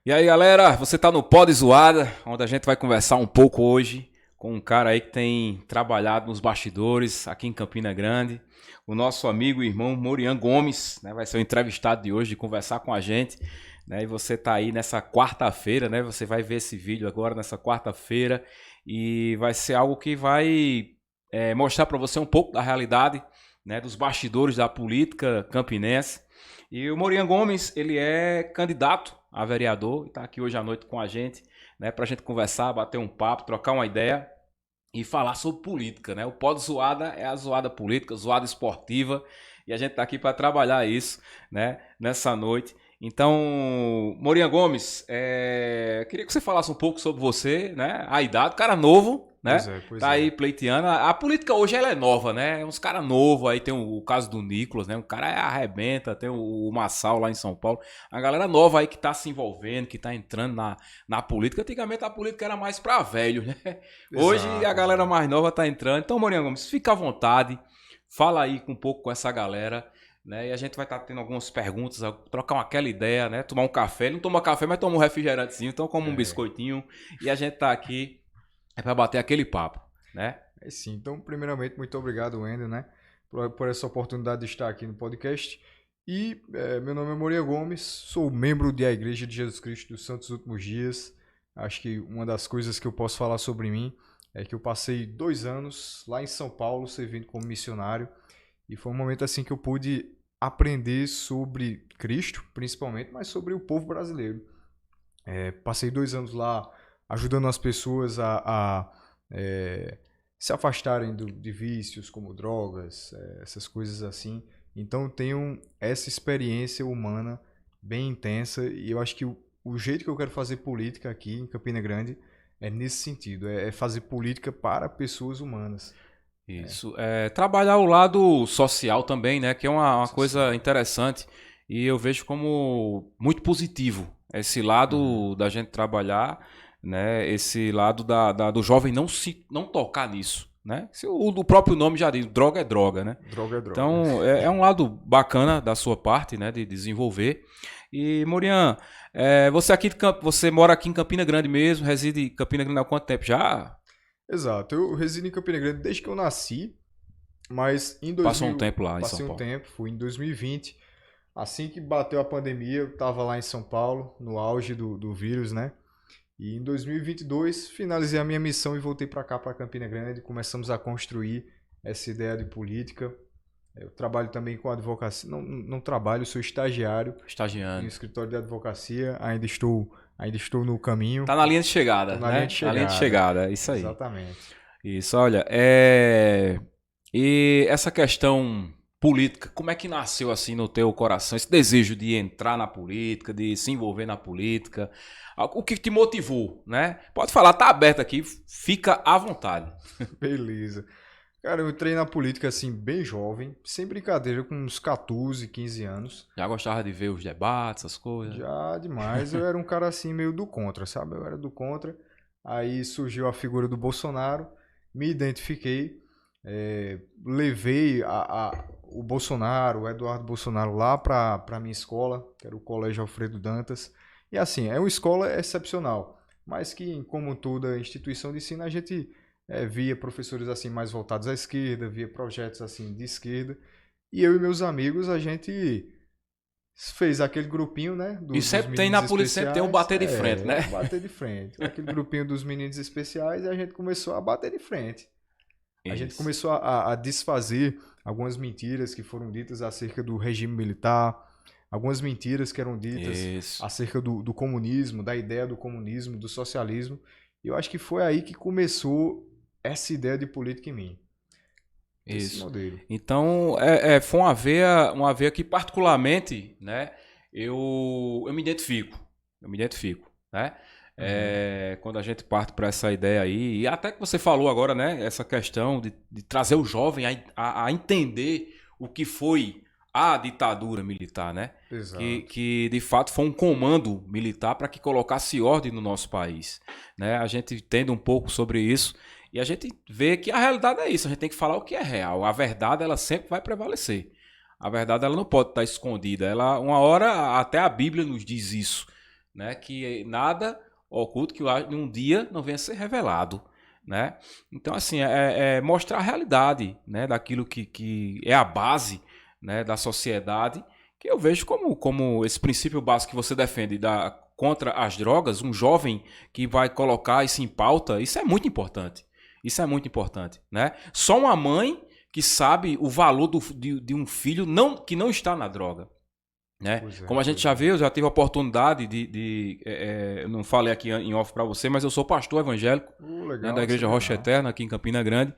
E aí, galera, você tá no Pod Zoada, onde a gente vai conversar um pouco hoje com um cara aí que tem trabalhado nos bastidores aqui em Campina Grande, o nosso amigo e irmão Morian Gomes, né, vai ser o entrevistado de hoje, de conversar com a gente, né, e você tá aí nessa quarta-feira, né, você vai ver esse vídeo agora nessa quarta-feira e vai ser algo que vai mostrar para você um pouco da realidade, né, dos bastidores da política campinense. E o Morian Gomes, ele é candidato a vereador e está aqui hoje à noite com a gente, né, para a gente conversar, bater um papo, trocar uma ideia e falar sobre política, né? O Pod Zoada é a zoada política, zoada esportiva, e a gente está aqui para trabalhar isso, né, nessa noite. Então, Morian Gomes, queria que você falasse um pouco sobre você, né? A idade, cara novo, né? Pois Tá aí é. pleiteando. A política hoje ela é nova, né? Uns caras novos, aí tem o caso do Nicolas, né? Um cara arrebenta, tem o Massal lá em São Paulo. A galera nova aí que tá se envolvendo, que tá entrando na política. Antigamente a política era mais pra velho, né? Hoje a Exato, galera exato. mais nova tá entrando. Então, Morian Gomes, fica à vontade, fala aí um pouco com essa galera, né? E a gente vai estar tendo algumas perguntas, trocar aquela ideia, né? Tomar um café. Ele não toma café, mas toma um refrigerantezinho, então como um É, biscoitinho. E a gente tá aqui para bater aquele papo, né? sim. Então, primeiramente, muito obrigado, Wendel, né, por essa oportunidade de estar aqui no podcast. Meu nome é Moreira Gomes, sou membro da Igreja de Jesus Cristo dos Santos Últimos Dias. Acho que uma das coisas que eu posso falar sobre mim é que eu passei 2 anos lá em São Paulo servindo como missionário. E foi um momento assim que eu pude aprender sobre Cristo, principalmente, mas sobre o povo brasileiro. Passei 2 anos lá ajudando as pessoas a se afastarem de vícios como drogas, essas coisas assim. Então eu tenho essa experiência humana bem intensa e eu acho que o jeito que eu quero fazer política aqui em Campina Grande é nesse sentido, é fazer política para pessoas humanas. Isso. Trabalhar o lado social também, né? Que é uma coisa Social. interessante. E eu vejo como muito positivo esse Uhum. lado da gente trabalhar, né? Esse lado do jovem não tocar nisso, né? O próprio nome já diz, droga é droga, né? Droga é droga. Então, é um lado bacana da sua parte, né, de desenvolver. E, Morian, você mora aqui em Campina Grande mesmo, reside em Campina Grande há quanto tempo já? Exato, eu resido em Campina Grande desde que eu nasci, mas em Passou um 2000, tempo lá em São passei um Paulo. tempo, fui em 2020, assim que bateu a pandemia, eu estava lá em São Paulo, no auge do vírus, né? E em 2022 finalizei a minha missão e voltei para cá, para Campina Grande, começamos a construir essa ideia de política. Eu trabalho também com advocacia, não trabalho, sou estagiário em um Estagiando. escritório de advocacia, ainda estou no caminho, Tá na linha de estou chegada, na linha de né? Na linha de chegada. chegada, é isso aí. Exatamente. Isso, olha, E essa questão política, como é que nasceu assim no teu coração, esse desejo de entrar na política, de se envolver na política? O que te motivou, né? Pode falar, tá aberto aqui, fica à vontade. Beleza. Cara, eu entrei na política assim, bem jovem, sem brincadeira, com uns 14, 15 anos. Já gostava de ver os debates, essas coisas? Já demais, eu era um cara assim, meio do contra, sabe? Eu era do contra. Aí surgiu a figura do Bolsonaro, me identifiquei, levei o Bolsonaro, o Eduardo Bolsonaro, lá para minha escola, que era o Colégio Alfredo Dantas. E assim, é uma escola excepcional, mas que, como toda instituição de ensino, a gente via professores assim mais voltados à esquerda, via projetos assim de esquerda. E eu e meus amigos, a gente fez aquele grupinho, né, E dos sempre tem meninos na polícia, sempre tem um especiais. bater de frente, né? Bater de frente. Aquele grupinho dos meninos especiais e a gente começou a bater de frente. A gente Isso, começou a desfazer algumas mentiras que foram ditas acerca do regime militar, algumas mentiras que eram ditas isso, acerca do comunismo, da ideia do comunismo, do socialismo. E eu acho que foi aí que começou essa ideia de política em mim, esse isso. modelo. Então, foi uma veia que particularmente, né, eu me identifico, né? Uhum. Quando a gente parte para essa ideia aí, e até que você falou agora, né, essa questão de trazer o jovem a entender o que foi a ditadura militar, né? Exato. Que de fato foi um comando militar para que colocasse ordem no nosso país, né? A gente entende um pouco sobre isso e a gente vê que a realidade é isso. A gente tem que falar o que é real. A verdade ela sempre vai prevalecer. A verdade ela não pode estar escondida. Ela, uma hora até a Bíblia nos diz isso, né? Que nada oculto que um dia não venha a ser revelado, né? Então, assim, é mostrar a realidade, né? Daquilo que é a base, né? Da sociedade, que eu vejo como esse princípio básico que você defende contra as drogas, um jovem que vai colocar isso em pauta, isso é muito importante. Isso é muito importante, né? Só uma mãe que sabe o valor de um filho que não está na droga, né? Como a gente já viu, eu já tive a oportunidade eu não falei aqui em off para você, mas eu sou pastor evangélico, legal, né, da Igreja Rocha Eterna, aqui em Campina Grande,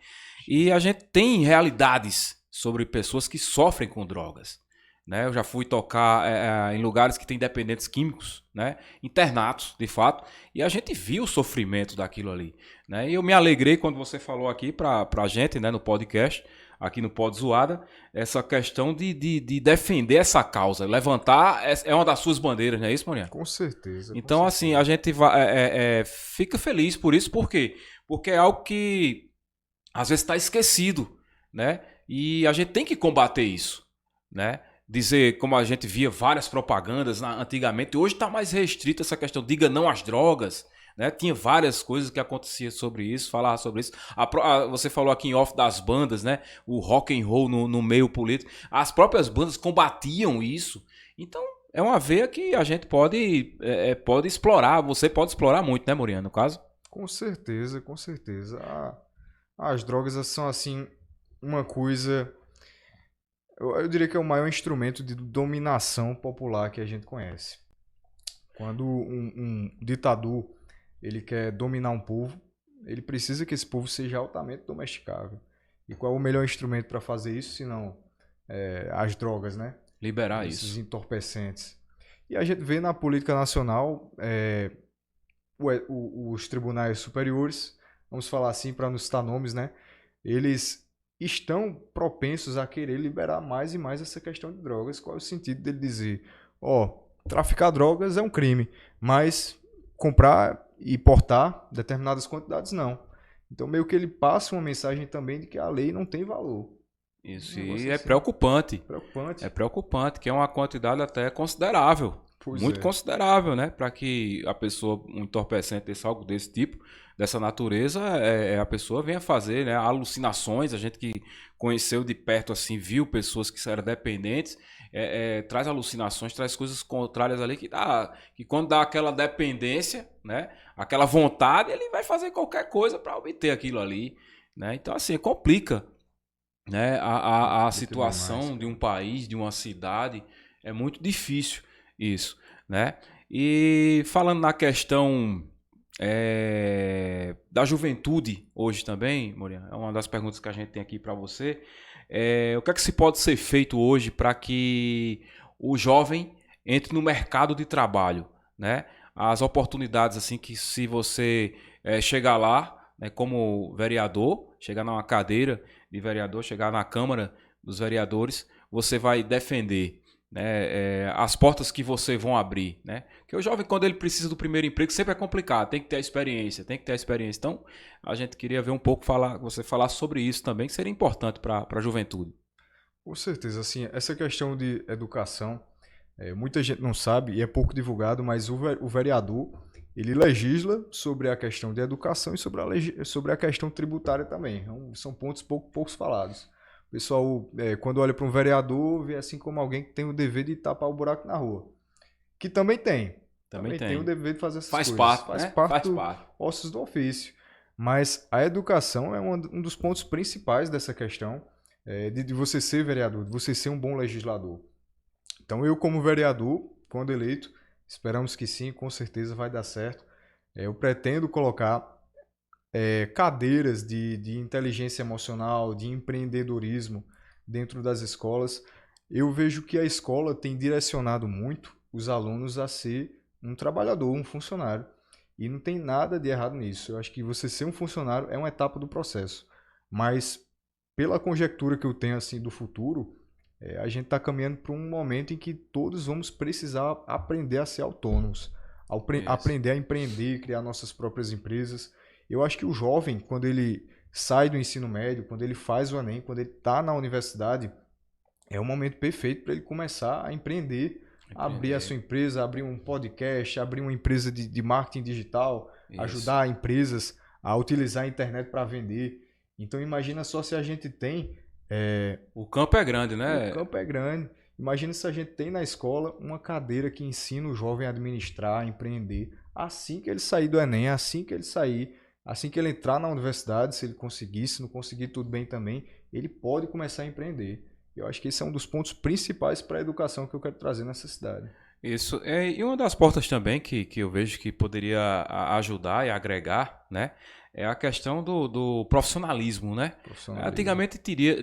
e a gente tem realidades sobre pessoas que sofrem com drogas, né? Eu já fui tocar em lugares que tem dependentes químicos, né? Internatos, de fato, e a gente viu o sofrimento daquilo ali, né? E eu me alegrei quando você falou aqui para a gente, né, no podcast, aqui no Pod Zoada, essa questão de defender essa causa, levantar, é uma das suas bandeiras, não é isso, Morinha? Com certeza. Então, assim, a gente fica feliz por isso, por quê? Porque é algo que às vezes está esquecido, né? E a gente tem que combater isso, né? Dizer, como a gente via várias propagandas antigamente, hoje está mais restrita essa questão, diga não às drogas, né? Tinha várias coisas que aconteciam sobre isso, falava sobre isso. Você falou aqui em off das bandas, né? O rock and roll no meio político. As próprias bandas combatiam isso. Então, é uma veia que a gente pode explorar. Você pode explorar muito, né, Moriano, no caso? Com certeza, com certeza. As drogas são, assim, uma coisa... Eu diria que é o maior instrumento de dominação popular que a gente conhece. Quando um ditador ele quer dominar um povo, ele precisa que esse povo seja altamente domesticável. E qual é o melhor instrumento para fazer isso, senão as drogas, né? Liberar esses isso. Entorpecentes. E a gente vê na política nacional os tribunais superiores, vamos falar assim para não citar nomes, né? Eles estão propensos a querer liberar mais e mais essa questão de drogas. Qual é o sentido dele dizer, traficar drogas é um crime, mas comprar e portar determinadas quantidades não. Então meio que ele passa uma mensagem também de que a lei não tem valor. Isso, e é preocupante. É preocupante, que é uma quantidade até considerável. Muito considerável, né? Para que a pessoa, um entorpecente desse, algo desse tipo, dessa natureza, a pessoa venha fazer, né, alucinações. A gente que conheceu de perto, assim, viu pessoas que eram dependentes, traz alucinações, traz coisas contrárias ali que quando dá aquela dependência, né, aquela vontade, ele vai fazer qualquer coisa para obter aquilo ali, né? Então, assim, complica, né, a situação demais, de um país, de uma cidade. É muito difícil isso, né? E falando na questão da juventude hoje também, Moriana, é uma das perguntas que a gente tem aqui para você. O que é que se pode ser feito hoje para que o jovem entre no mercado de trabalho, né? As oportunidades, assim, que se você chegar lá, né, como vereador, chegar numa cadeira de vereador, chegar na Câmara dos Vereadores, você vai defender, né, as portas que você vão abrir, né? Porque o jovem, quando ele precisa do primeiro emprego, sempre é complicado, tem que ter a experiência, Então, a gente queria ver um pouco, você falar sobre isso também, que seria importante para a juventude. Com certeza, assim, essa questão de educação, muita gente não sabe e é pouco divulgado, mas o vereador, ele legisla sobre a questão de educação e sobre a questão tributária também. Então, são pontos poucos falados. O pessoal, quando olha para um vereador, vê assim como alguém que tem o dever de tapar o buraco na rua. Que também tem. Também tem o dever de fazer essas coisas. Faz parte dos ossos do ofício. Mas a educação é um dos pontos principais dessa questão de você ser vereador, de você ser um bom legislador. Então eu, como vereador, quando eleito, esperamos que sim, com certeza vai dar certo. Eu pretendo colocar cadeiras de inteligência emocional, de empreendedorismo dentro das escolas. Eu vejo que a escola tem direcionado muito os alunos a ser um trabalhador, um funcionário. E não tem nada de errado nisso. Eu acho que você ser um funcionário é uma etapa do processo. Mas, pela conjectura que eu tenho assim do futuro, a gente está caminhando para um momento em que todos vamos precisar aprender a ser autônomos, aprender a empreender, criar nossas próprias empresas. Eu acho que o jovem, quando ele sai do ensino médio, quando ele faz o Enem, quando ele está na universidade, é o momento perfeito para ele começar a empreender, abrir a sua empresa, abrir um podcast, abrir uma empresa de marketing digital, ajudar empresas a utilizar a internet para vender. Então imagina só se a gente tem... O campo é grande, né? O campo é grande. Imagina se a gente tem na escola uma cadeira que ensina o jovem a administrar, a empreender. Assim que ele sair do Enem, assim que ele sair, assim que ele entrar na universidade, se ele conseguir, se não conseguir tudo bem também, ele pode começar a empreender. Eu acho que esse é um dos pontos principais para a educação que eu quero trazer nessa cidade. Isso. E uma das portas também que eu vejo que poderia ajudar e agregar, né? É a questão do profissionalismo, né? Antigamente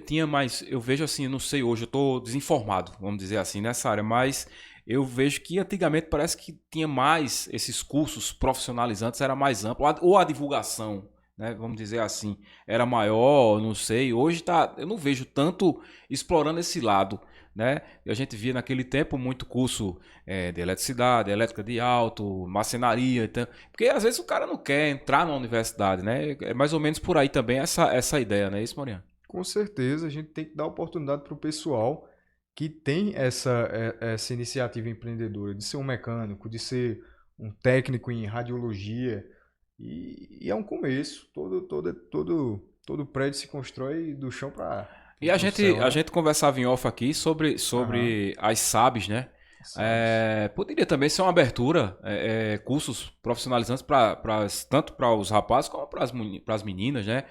tinha mais, eu vejo assim, não sei, hoje eu estou desinformado, vamos dizer assim, nessa área, mas eu vejo que antigamente parece que tinha mais esses cursos profissionalizantes, era mais amplo, ou a divulgação, né? Vamos dizer assim, era maior, não sei. Hoje eu não vejo tanto explorando esse lado, né? E a gente via naquele tempo muito curso de eletricidade, elétrica de alto, marcenaria, então, porque às vezes o cara não quer entrar na universidade, né? É mais ou menos por aí também essa ideia, não é isso, Morian? Com certeza, a gente tem que dar oportunidade para o pessoal que tem essa iniciativa empreendedora, de ser um mecânico, de ser um técnico em radiologia, e é um começo. Todo prédio se constrói do chão para E a gente conversava em off aqui sobre as SABs, né? Poderia também ser uma abertura, cursos profissionalizantes tanto para os rapazes como para as meninas, né?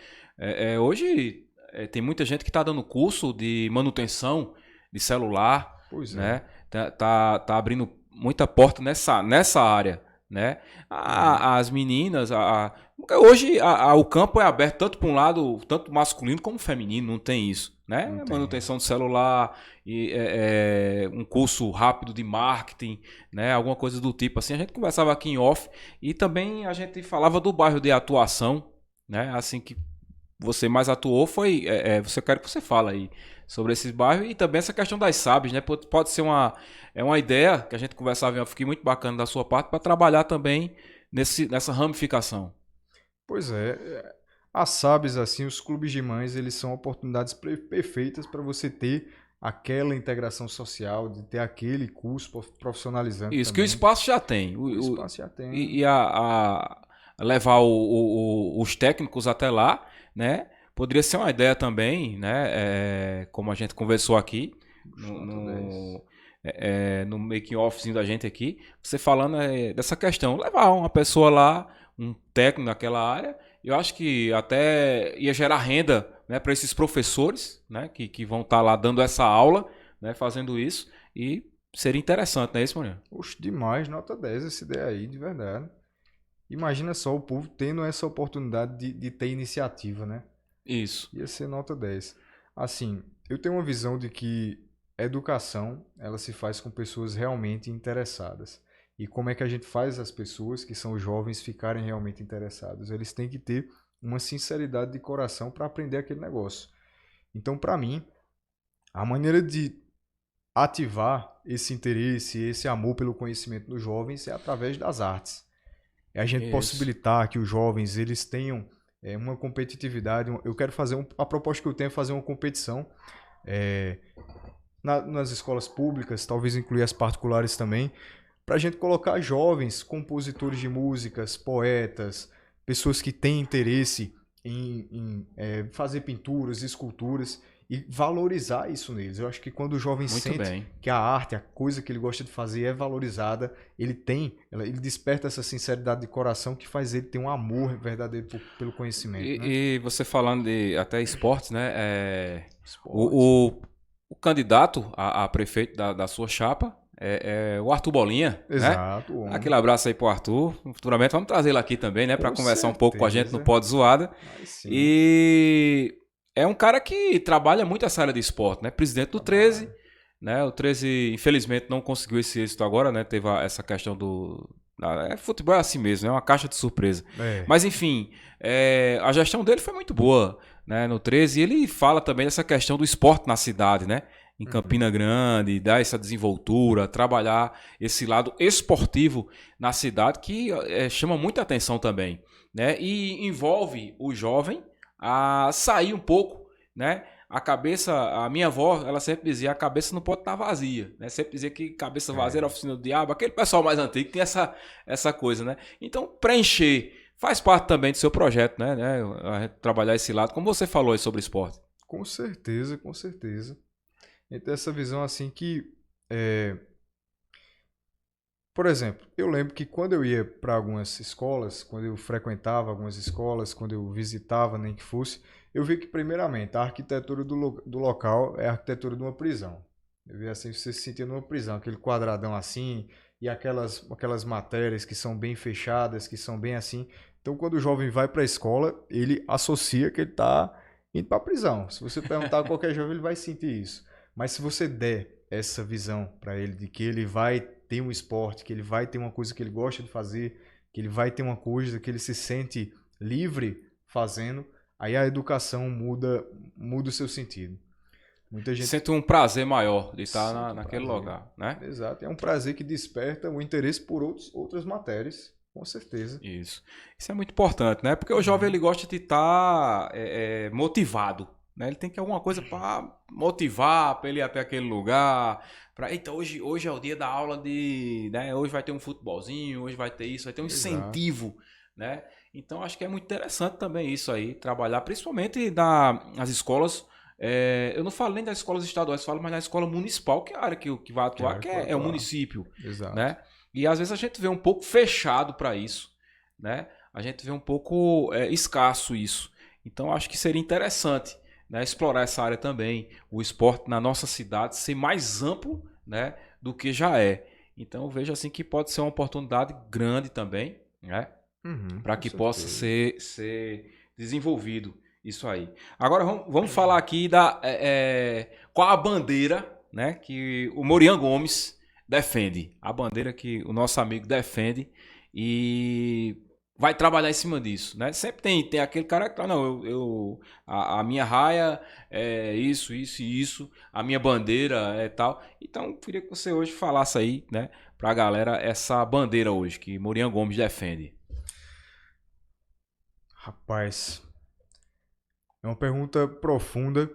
Hoje tem muita gente que está dando curso de manutenção de celular, né? Tá abrindo muita porta nessa área, né? As meninas, hoje o campo é aberto tanto para um lado, tanto masculino como feminino, não tem isso, né? Manutenção de celular, um curso rápido de marketing, né? Alguma coisa do tipo assim. A gente conversava aqui em off e também a gente falava do bairro de atuação, né? Assim que você mais atuou foi, você quer que você fala aí sobre esses bairros e também essa questão das SABs, né? Pode ser uma ideia que a gente conversava em off, fiquei muito bacana da sua parte para trabalhar também nessa ramificação. Pois é, as SABs, assim, os clubes de mães, eles são oportunidades perfeitas para você ter aquela integração social, de ter aquele curso profissionalizante. Isso, também. que o espaço já tem. O espaço já tem. E levar os técnicos até lá, né? Poderia ser uma ideia também, né? Como a gente conversou aqui no making offzinho da gente aqui, você falando dessa questão, levar uma pessoa lá, um técnico naquela área, eu acho que até ia gerar renda, né, para esses professores, né, que vão estar lá dando essa aula, né, fazendo isso, e seria interessante, não é isso, Maurinho? Oxe, demais, nota 10 essa ideia aí, de verdade. Imagina só o povo tendo essa oportunidade de ter iniciativa, né? Isso. Ia ser nota 10. Assim, eu tenho uma visão de que a educação, ela se faz com pessoas realmente interessadas. E como é que a gente faz as pessoas que são jovens ficarem realmente interessadas? Eles têm que ter uma sinceridade de coração para aprender aquele negócio. Então, para mim, a maneira de ativar esse interesse, esse amor pelo conhecimento dos jovens é através das artes. É a gente possibilitar que os jovens eles tenham uma competitividade. Eu quero fazer a proposta que eu tenho é fazer uma competição nas escolas públicas, talvez incluir as particulares também, para a gente colocar jovens compositores de músicas, poetas, pessoas que têm interesse em fazer pinturas, esculturas e valorizar isso neles. Eu acho que quando o jovem sente que a arte, a coisa que ele gosta de fazer é valorizada, ele desperta essa sinceridade de coração que faz ele ter um amor verdadeiro pelo conhecimento. Né? E você falando de até esportes, né? O candidato a prefeito da sua chapa é o Arthur Bolinha. Exato. Né? Aquele abraço aí pro Arthur. Futuramente vamos trazer ele aqui também, né? Para conversar um pouco com a gente no Pod Zoada. E é um cara que trabalha muito essa área de esporte, né? Presidente do 13, né? O 13, infelizmente, não conseguiu esse êxito agora, né? Teve essa questão futebol é assim mesmo, é uma caixa de surpresa. Mas, enfim, a gestão dele foi muito boa, né? No 13, e ele fala também dessa questão do esporte na cidade, né? Em Campina Grande, dar essa desenvoltura, trabalhar esse lado esportivo na cidade, que chama muita atenção também, né? E envolve o jovem a sair um pouco, né? a cabeça, a minha avó, ela sempre dizia, a cabeça não pode estar vazia, né? Sempre dizia que cabeça vazia era a oficina do diabo, aquele pessoal mais antigo tem essa coisa, né? Então, preencher faz parte também do seu projeto, né? A gente trabalhar esse lado, como você falou aí sobre esporte. Com certeza, com certeza. E tem essa visão assim que, é, por exemplo, eu lembro que quando eu ia para algumas escolas, quando eu frequentava algumas escolas, quando eu visitava, nem que fosse, eu vi que, primeiramente, a arquitetura do local é a arquitetura de uma prisão. Eu vi assim, você se sentia numa prisão, aquele quadradão assim, e aquelas matérias que são bem fechadas, que são bem assim. Então, quando o jovem vai para a escola, ele associa que ele está indo para a prisão. Se você perguntar a qualquer jovem, ele vai sentir isso. Mas se você der essa visão para ele de que ele vai ter um esporte, que ele vai ter uma coisa que ele gosta de fazer, que ele vai ter uma coisa que ele se sente livre fazendo, aí a educação muda o seu sentido. Muita gente Sente um prazer maior de estar sente um naquele prazer. lugar, né? Exato, é um prazer que desperta o interesse por outras matérias, com certeza. Isso é muito importante, né? Porque o jovem ele gosta de estar motivado, né? Ele tem que ter alguma coisa para motivar, para ele ir até aquele lugar. Eita, hoje é o dia da aula de, né? Hoje vai ter um futebolzinho, hoje vai ter isso, vai ter um Exato. incentivo, né? Então acho que é muito interessante também isso aí, trabalhar principalmente nas escolas. Eu não falo nem das escolas estaduais, falo mais da escola municipal, que é a área que vai atuar, que é o município, Exato. né? E às vezes a gente vê um pouco fechado para isso, né? A gente vê um pouco escasso isso. Então acho que seria interessante, né, explorar essa área também, o esporte na nossa cidade ser mais amplo, né, do que já é. Então eu vejo assim que pode ser uma oportunidade grande também, né, para Com que possa certeza. ser desenvolvido isso aí. Agora vamos falar aqui qual a bandeira, né, que o Morian Gomes defende. A bandeira que o nosso amigo defende e vai trabalhar em cima disso, né? Sempre tem aquele cara que fala, não, a minha raia é isso, isso e isso, a minha bandeira é tal. Então, eu queria que você hoje falasse aí, né, pra galera essa bandeira hoje que Morian Gomes defende. Rapaz, é uma pergunta profunda,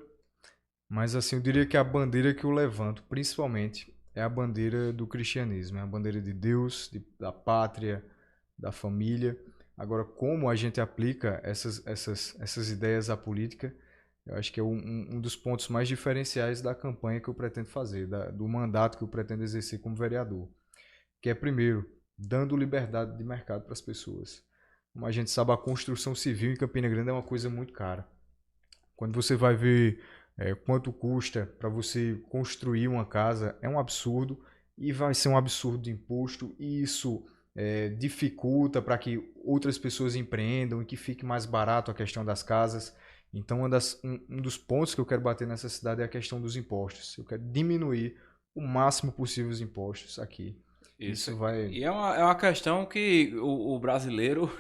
mas assim, eu diria que a bandeira que eu levanto, principalmente, é a bandeira do cristianismo, é a bandeira de Deus, da pátria, da família. Agora, como a gente aplica essas ideias à política, eu acho que é um dos pontos mais diferenciais da campanha que eu pretendo fazer, do mandato que eu pretendo exercer como vereador. Que é, primeiro, dando liberdade de mercado para as pessoas. Como a gente sabe, a construção civil em Campina Grande é uma coisa muito cara. Quando você vai ver quanto custa para você construir uma casa, é um absurdo e vai ser um absurdo de imposto, e isso dificulta para que outras pessoas empreendam e que fique mais barato a questão das casas. Então, um dos pontos que eu quero bater nessa cidade é a questão dos impostos. Eu quero diminuir o máximo possível os impostos aqui. Isso vai. E é uma questão que o brasileiro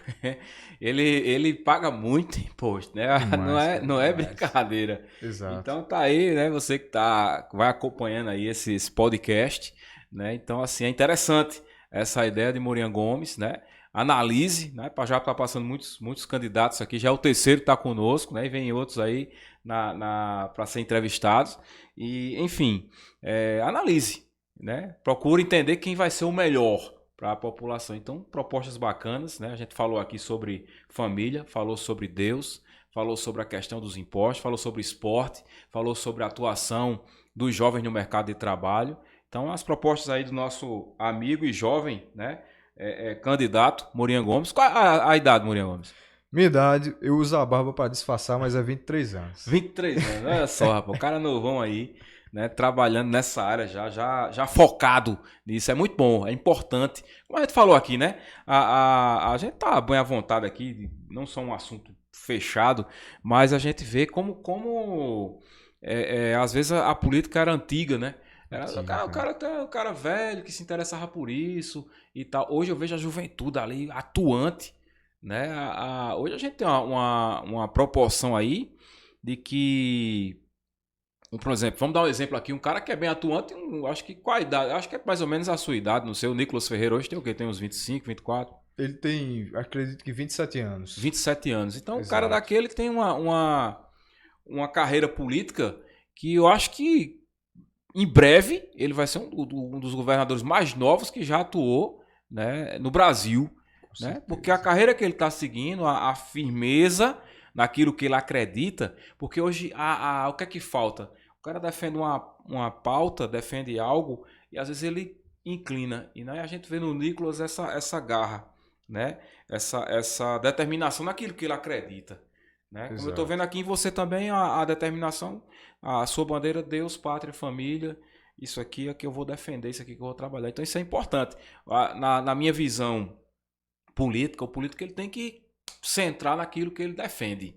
ele paga muito imposto, né? Demais, cara, Não é demais. brincadeira. Exato. Então tá aí, né? Você que vai acompanhando aí esse podcast, né? Então assim é interessante essa ideia de Morian Gomes, né? Analise, né? Já tá passando muitos candidatos aqui, já é o terceiro que tá conosco, né? E vem outros aí para ser entrevistados e enfim, analise, né? Procura entender quem vai ser o melhor para a população. Então, propostas bacanas, né? A gente falou aqui sobre família, falou sobre Deus, falou sobre a questão dos impostos, falou sobre esporte, falou sobre a atuação dos jovens no mercado de trabalho. Então, as propostas aí do nosso amigo e jovem, né? Candidato Morian Gomes. Qual a idade, Morian Gomes? Minha idade, eu uso a barba para disfarçar, mas é 23 anos. 23 anos, olha só, rapaz, o cara novão aí, né, trabalhando nessa área já focado nisso, é muito bom, é importante. Como a gente falou aqui, né, a gente tá bem à vontade aqui, não só um assunto fechado, mas a gente vê como às vezes a política era antiga, né, o cara velho que se interessava por isso e tal. Hoje eu vejo a juventude ali atuante, né? Hoje a gente tem uma proporção aí de que, por exemplo, vamos dar um exemplo aqui, um cara que é bem atuante, acho que qual a idade? Acho que é mais ou menos a sua idade, não sei, o Nicolas Ferreira hoje tem o quê? Tem uns 25, 24? Ele tem, acredito que 27 anos. 27 anos. Então o cara Exato. daquele tem uma carreira política que eu acho que em breve ele vai ser um dos governadores mais novos que já atuou, né, no Brasil, né? Porque a carreira que ele está seguindo, a firmeza naquilo que ele acredita, porque hoje o que é que falta? O cara defende uma pauta, defende algo e às vezes ele inclina. E né, a gente vê no Nicolas essa garra, né? Essa determinação naquilo que ele acredita. Né? Como eu estou vendo aqui em você também, a determinação, a sua bandeira, Deus, pátria, família, isso aqui é que eu vou defender, isso aqui que eu vou trabalhar. Então isso é importante. Na minha visão política, o político ele tem que centrar naquilo que ele defende.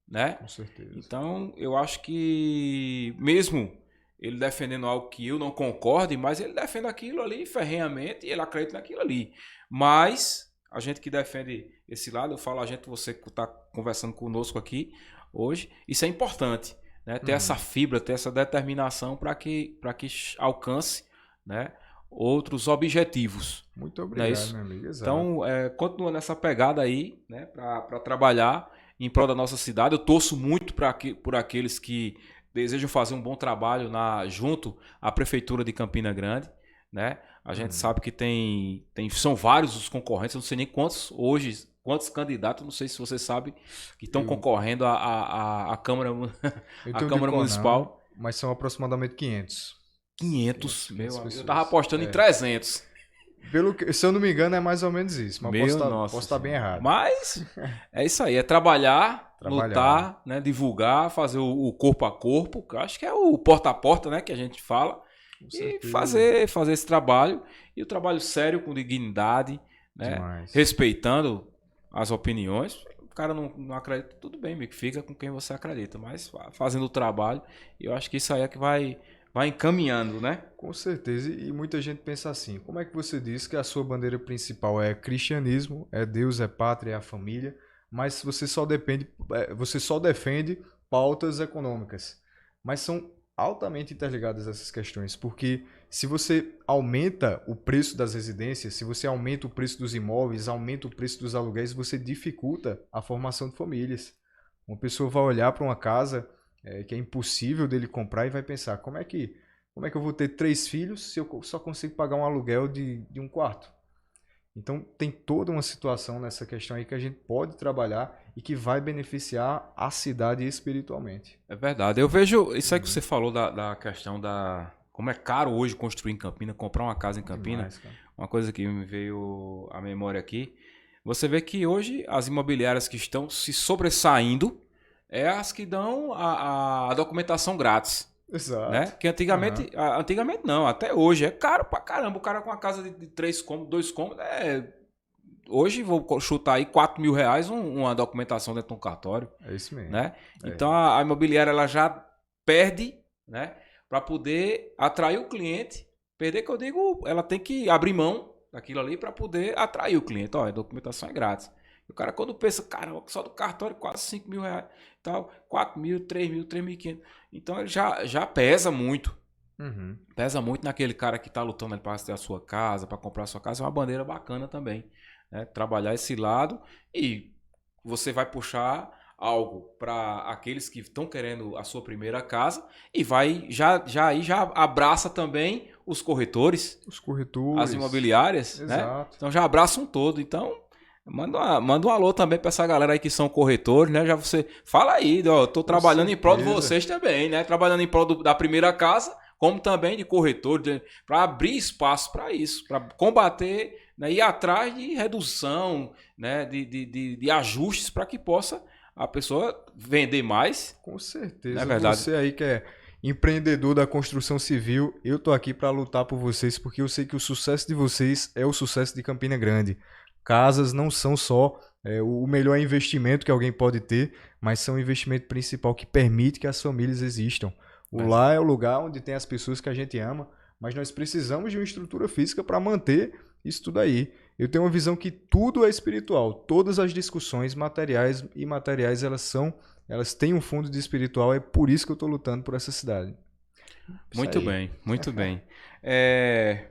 Né? Com certeza. Então eu acho que mesmo ele defendendo algo que eu não concorde, mas ele defende aquilo ali ferrenhamente e ele acredita naquilo ali. Mas a gente que defende esse lado, eu falo a gente, você que está conversando conosco aqui hoje, isso é importante, né? Ter essa fibra, ter essa determinação para que alcance, né, outros objetivos. Muito obrigado, meu amigo. Exato. Então, continua nessa pegada aí, né, para trabalhar em prol da nossa cidade. Eu torço muito por aqueles que desejam fazer um bom trabalho junto à Prefeitura de Campina Grande, né? A gente sabe que são vários os concorrentes, eu não sei nem quantos candidatos, não sei se você sabe, que estão concorrendo à Câmara, à Câmara Municipal. Não, mas são aproximadamente 500. 500, meu amigo. Eu estava apostando em 300. Se eu não me engano, é mais ou menos isso. Mas posso estar bem errado. Mas é isso aí, é trabalhar, lutar, né, divulgar, fazer o corpo a corpo, que eu acho que é o porta a porta, né, que a gente fala. E fazer esse trabalho, e o trabalho sério, com dignidade, né? Respeitando as opiniões. O cara não acredita, tudo bem, amigo, fica com quem você acredita, mas fazendo o trabalho, eu acho que isso aí é que vai encaminhando, né? Com certeza, e muita gente pensa assim, como é que você diz que a sua bandeira principal é cristianismo, é Deus, é pátria, é a família, mas você só defende pautas econômicas, mas são altamente interligadas essas questões, porque se você aumenta o preço das residências, se você aumenta o preço dos imóveis, aumenta o preço dos aluguéis, você dificulta a formação de famílias. Uma pessoa vai olhar para uma casa que é impossível dele comprar e vai pensar, como é que eu vou ter 3 filhos se eu só consigo pagar um aluguel de um quarto? Então tem toda uma situação nessa questão aí que a gente pode trabalhar e que vai beneficiar a cidade espiritualmente. É verdade. Eu vejo isso aí que você falou da questão como é caro hoje construir em Campina, comprar uma casa em Campina. Demais, uma coisa que me veio à memória aqui. Você vê que hoje as imobiliárias que estão se sobressaindo é as que dão a documentação grátis. Exato. Né? Que antigamente não, até hoje é caro pra caramba. O cara com uma casa de 3 cômodos, 2 cômodos, hoje vou chutar aí R$4.000 uma documentação dentro de um cartório. É isso mesmo. Né? Então a imobiliária ela já perde, né, para poder atrair o cliente. Perder que eu digo, ela tem que abrir mão daquilo ali para poder atrair o cliente. A documentação é grátis. O cara quando pensa, caramba, só do cartório quase R$5.000, tal, 4.000, 3.000, 3.500. Então ele já pesa muito. Pesa muito naquele cara que está lutando para ter a sua casa, para comprar a sua casa. É uma bandeira bacana também, né? Trabalhar esse lado e você vai puxar algo para aqueles que estão querendo a sua primeira casa e vai já abraça também os corretores, as imobiliárias, né? Então já abraça um todo. Então manda um alô também para essa galera aí que são corretores, né? Já você fala aí, ó, tô trabalhando em prol de vocês também, né? Trabalhando em prol da primeira casa, como também de corretor, para abrir espaço para isso, para combater, né? Ir atrás de redução, né? De ajustes para que possa a pessoa vender mais. Com certeza. Não é verdade? Você aí que é empreendedor da construção civil, eu tô aqui para lutar por vocês, porque eu sei que o sucesso de vocês é o sucesso de Campina Grande. Casas não são só o melhor investimento que alguém pode ter, mas são o investimento principal que permite que as famílias existam. O lar é o lugar onde tem as pessoas que a gente ama, mas nós precisamos de uma estrutura física para manter isso tudo aí. Eu tenho uma visão que tudo é espiritual. Todas as discussões materiais e imateriais, elas têm um fundo de espiritual, é por isso que eu estou lutando por essa cidade. Muito bem, muito bem.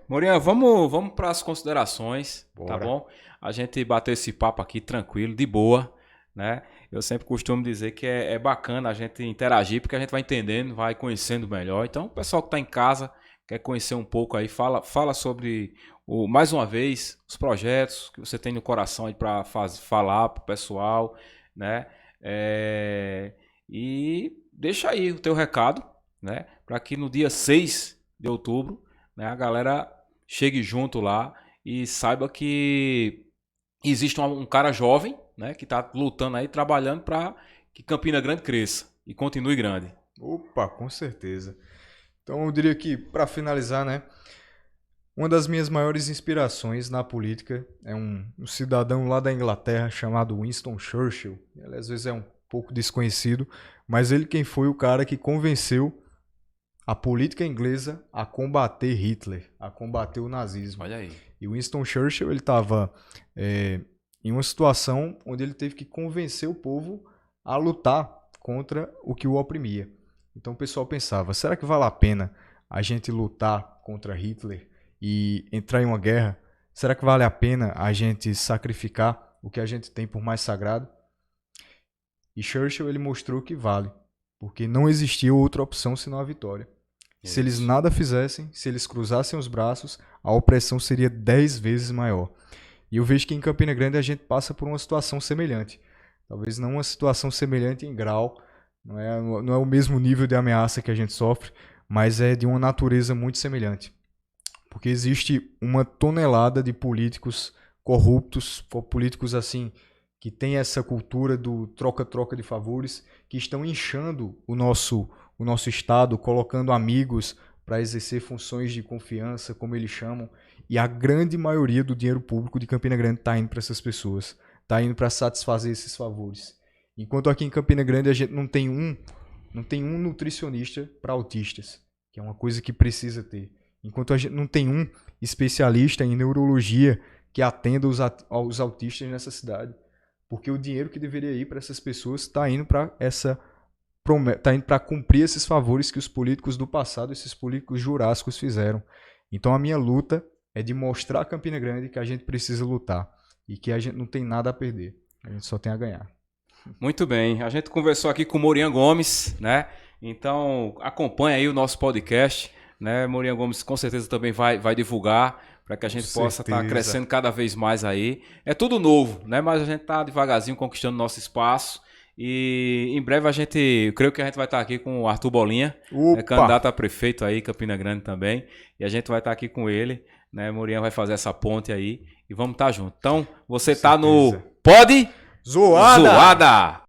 Morian, vamos para as considerações, Bora. Tá bom? A gente bateu esse papo aqui tranquilo, de boa, né? Eu sempre costumo dizer que é bacana a gente interagir, porque a gente vai entendendo, vai conhecendo melhor. Então, o pessoal que está em casa, quer conhecer um pouco aí, fala sobre, mais uma vez, os projetos que você tem no coração aí para falar para o pessoal, né? E deixa aí o teu recado, né? Para que no dia 6 de outubro, né, a galera chegue junto lá e saiba que existe um cara jovem, né, que está lutando aí, trabalhando para que Campina Grande cresça e continue grande. Opa, com certeza. Então eu diria que, para finalizar, né, uma das minhas maiores inspirações na política é um cidadão lá da Inglaterra chamado Winston Churchill. Ele às vezes é um pouco desconhecido, mas ele quem foi o cara que convenceu a política inglesa a combater Hitler, a combater o nazismo. Olha aí. E Winston Churchill ele estava em uma situação onde ele teve que convencer o povo a lutar contra o que o oprimia. Então o pessoal pensava, será que vale a pena a gente lutar contra Hitler e entrar em uma guerra? Será que vale a pena a gente sacrificar o que a gente tem por mais sagrado? E Churchill ele mostrou que vale, porque não existia outra opção senão a vitória. Se eles nada fizessem, se eles cruzassem os braços, a opressão seria 10 vezes maior. E eu vejo que em Campina Grande a gente passa por uma situação semelhante. Talvez não uma situação semelhante em grau, não é o mesmo nível de ameaça que a gente sofre, mas é de uma natureza muito semelhante. Porque existe uma tonelada de políticos corruptos, políticos assim, que têm essa cultura do troca-troca de favores, que estão inchando o nosso Estado, colocando amigos para exercer funções de confiança, como eles chamam, e a grande maioria do dinheiro público de Campina Grande está indo para essas pessoas, está indo para satisfazer esses favores. Enquanto aqui em Campina Grande a gente não tem um nutricionista para autistas, que é uma coisa que precisa ter. Enquanto a gente não tem um especialista em neurologia que atenda os autistas nessa cidade. Porque o dinheiro que deveria ir para essas pessoas está indo para cumprir esses favores que os políticos do passado, esses políticos jurássicos fizeram. Então a minha luta é de mostrar a Campina Grande que a gente precisa lutar e que a gente não tem nada a perder, a gente só tem a ganhar. Muito bem, a gente conversou aqui com o Morian Gomes, né? Então acompanha aí o nosso podcast, né? Morian Gomes com certeza também vai divulgar para que a gente possa estar crescendo cada vez mais aí. É tudo novo, né? Mas a gente está devagarzinho conquistando nosso espaço. E em breve eu creio que a gente vai estar aqui com o Arthur Bolinha, né, candidato a prefeito aí, Campina Grande também. E a gente vai estar aqui com ele, né? Morian vai fazer essa ponte aí e vamos estar juntos. Então, você está no Pode Zoada!